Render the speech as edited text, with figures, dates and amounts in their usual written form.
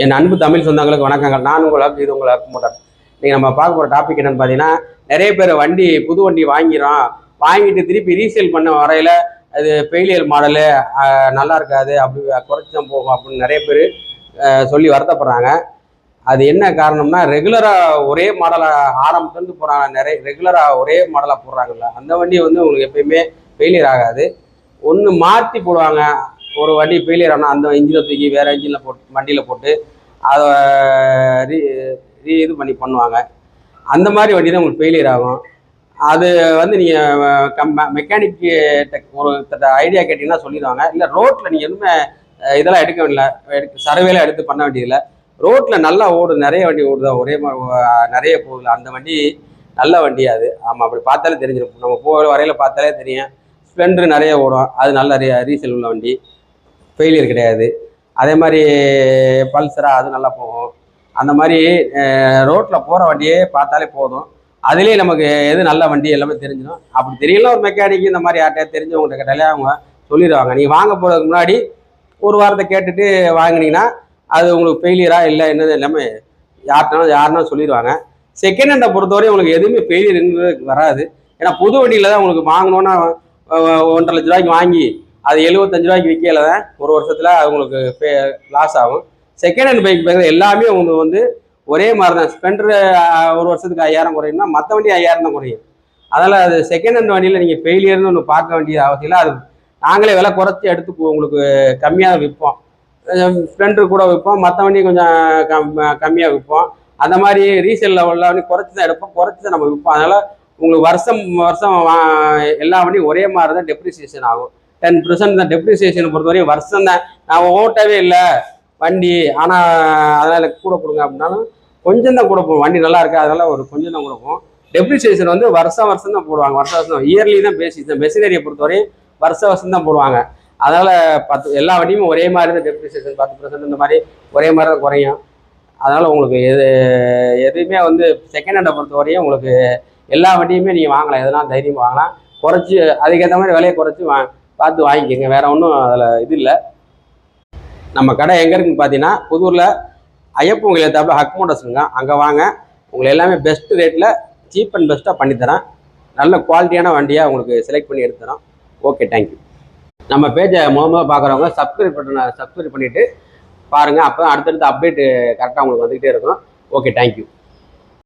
என் அன்பு தமிழ் சொந்தங்களுக்கு வணக்கங்கள். நான் உங்களுக்கு இது உங்களுக்கு மூட்டர். நீங்கள் நம்ம பார்க்க போகிற டாபிக் என்னென்னு பார்த்தீங்கன்னா, நிறைய பேர் புது வண்டி வாங்கிட்டு திருப்பி ரீசேல் பண்ண வரையில் அது ஃபெயிலியர் மாடலு நல்லா இருக்காது, அப்படி குறைச்சி தான் போகும் அப்படின்னு நிறைய பேர் சொல்லி வருத்தப்படுறாங்க. அது என்ன காரணம்னா, ரெகுலராக ஒரே மாடலாக ஆரம்பத்துலேருந்து போகிறாங்க, ரெகுலராக ஒரே மாடலாக போடுறாங்கல்ல, அந்த வண்டி உங்களுக்கு எப்பயுமே ஃபெயிலியர் ஆகாது. ஒன்று மாற்றி போடுவாங்க. ஒரு வண்டி ஃபெயிலியர் ஆனால் அந்த இன்ஜினை தூக்கி வேறு இன்ஜினில் வண்டியில் போட்டு அதை இது பண்ணுவாங்க. அந்த மாதிரி வண்டி தான் உங்களுக்கு ஃபெயிலியர் ஆகும். அது நீங்கள் மெக்கானிக் ஒரு ஐடியா கேட்டிங்கன்னா சொல்லிடுவாங்க. இல்லை ரோட்டில் நீங்கள் எதுவுமே இதெல்லாம் எடுக்க வேண்டிய சர்வேலாம் எடுத்து பண்ண வேண்டியதில்லை. ரோட்டில் நல்லா ஓடுது, நிறைய வண்டி ஓடுதா, ஒரே மாதிரி நிறைய போகுது, அந்த வண்டி நல்ல வண்டி அது. ஆமாம், அப்படி பார்த்தாலே தெரிஞ்சிடும். நம்ம போகிற வரையில் பார்த்தாலே தெரியும். ஸ்ப்ளெண்டர் நிறைய ஓடும், அது நல்ல ரீசேல் உள்ள வண்டி, ஃபெயிலியர் கிடையாது. அதே மாதிரி பல்சரா அது நல்லா போகும். அந்த மாதிரி ரோட்டில் போகிற வண்டியே பார்த்தாலே போதும். அதுலேயே நமக்கு எது நல்ல வண்டி எல்லாமே தெரிஞ்சிடும். அப்படி தெரியல ஒரு மெக்கானிக் இந்த மாதிரி யார்கிட்ட தெரிஞ்சவங்கள்ட்ட கேட்டாலே அவங்க சொல்லிடுவாங்க. நீங்கள் வாங்க போகிறதுக்கு முன்னாடி ஒரு வாரத்தை கேட்டுட்டு வாங்கினீங்கன்னா அது உங்களுக்கு ஃபெயிலியரா இல்லை என்னது எல்லாமே யாருனாலும் சொல்லிடுவாங்க. செகண்ட் ஹேண்டை பொறுத்தவரையும் உங்களுக்கு எதுவுமே ஃபெயிலியருங்கிறது வராது. ஏன்னா புது வண்டியில் தான் உங்களுக்கு வாங்கினோன்னா 1,50,000 ரூபாய்க்கு வாங்கி அது 75 ரூபாய்க்கு விற்கல தான் ஒரு வருஷத்தில் உங்களுக்கு லாஸ் ஆகும். செகண்ட் ஹேண்ட் பைக் எல்லாமே உங்களுக்கு ஒரே மாதிரி தான். ஸ்பெண்டர் ஒரு வருஷத்துக்கு 5,000 குறையும்னா மற்ற வண்டி 5,000 தான் குறையும். அதனால் அது செகண்ட் ஹேண்ட் வண்டியில் நீங்கள் ஃபெயிலியர்னு ஒன்று பார்க்க வேண்டிய அவசியம் இல்லை. அது நாங்களே விலை குறைச்சி எடுத்து உங்களுக்கு கம்மியாக விற்போம். ஸ்ப்ளெண்டர் கூட விற்போம், மற்ற வண்டி கொஞ்சம் கம்மியாக விற்போம். அந்த மாதிரி ரீசேல் லெவலில் வண்டி குறைச்சி தான் எடுப்போம், குறைச்சி தான் நம்ம விற்போம். அதனால் உங்களுக்கு வருஷம் எல்லா வண்டியும் ஒரே மாதிரி தான் டெப்ரிசியேஷன் ஆகும். 10% தான் டெப்ரிசியேஷனை பொறுத்தவரையும் வருஷம் தான். நான் ஓட்டவே இல்லை வண்டி, ஆனால் அதனால் கூட கொடுங்க அப்படின்னாலும் கொஞ்சம் தான் கொடுப்போம். வண்டி நல்லா இருக்கு அதனால் ஒரு கொஞ்சம் தான் கொடுப்போம். டெப்ரிசியேஷன் வருஷம் தான் போடுவாங்க. வருஷம் இயர்லி தான் பேசிஸ் தான். மெஷினரியை பொறுத்தவரையும் வருஷம் தான் போடுவாங்க. அதனால் எல்லா வண்டியுமே ஒரே மாதிரி தான் டெப்ரிசியேஷன் 10% இந்த மாதிரி ஒரே மாதிரி தான் குறையும். அதனால் உங்களுக்கு எதுவுமே செகண்ட் ஹேண்டை பொறுத்தவரையும் உங்களுக்கு எல்லா வண்டியுமே நீங்கள் வாங்கலாம், எதனால் தைரியமாக வாங்கலாம். குறைச்சி அதுக்கேற்ற மாதிரி விலையை குறைச்சி பார்த்து வாங்கிக்கோங்க. வேறு ஒன்றும் அதில் இது இல்லை. நம்ம கடை எங்கே இருக்குன்னு பார்த்தீங்கன்னா, புதூரில் ஐயப்பன் கோயில் எதிர்த்தாப்புல ஹக் மோட்டர்ஸுங்க, அங்கே வாங்க. உங்களை எல்லாமே பெஸ்ட் ரேட்டில் சீப் அண்ட் பெஸ்ட்டாக பண்ணித்தரேன். நல்ல குவாலிட்டியான வண்டியாக உங்களுக்கு செலக்ட் பண்ணி எடுத்துறோம். Okay, thank you. நம்ம பேஜை முதல்ல பார்க்குறவங்க சப்ஸ்கிரைப் பண்ணிவிட்டு பாருங்கள். அப்போ அடுத்தடுத்து அப்டேட்டு கரெக்டாக உங்களுக்கு வந்துக்கிட்டே இருக்கும். Okay, thank you.